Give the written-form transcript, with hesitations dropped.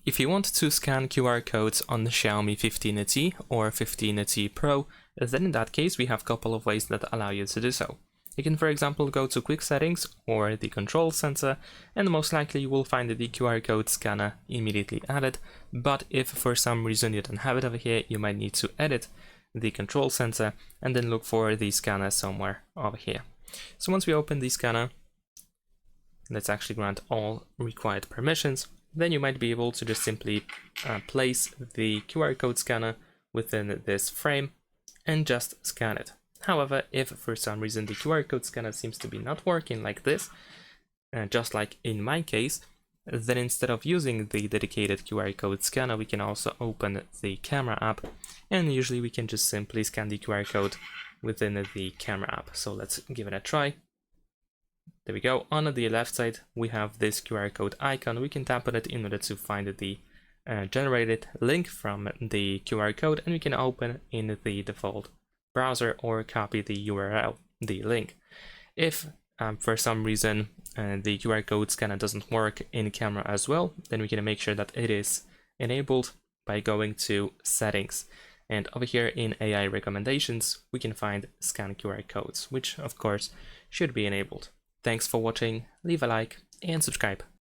If you want to scan QR codes on the Xiaomi 15T or 15T Pro, then in that case we have a couple of ways that allow you to do so. You can, for example, go to Quick Settings or the Control Center, and most likely you will find the QR code scanner immediately added. But if for some reason you don't have it over here, you might need to edit the Control Center and then look for the scanner somewhere over here. So once we open the scanner, let's actually grant all required permissions. Then you might be able to just simply place the QR code scanner within this frame and just scan it. However, if for some reason the QR code scanner seems to be not working like this, just like in my case, then instead of using the dedicated QR code scanner, we can also open the camera app, and usually we can just simply scan the QR code within the camera app. So let's give it a try. There we go. On the left side, we have this QR code icon. We can tap on it in order to find the generated link from the QR code, and we can open in the default browser or copy the URL, the link. If for some reason the QR code scanner doesn't work in camera as well, then we can make sure that it is enabled by going to Settings. And over here in AI recommendations, we can find Scan QR codes, which of course should be enabled. Thanks for watching, leave a like and subscribe.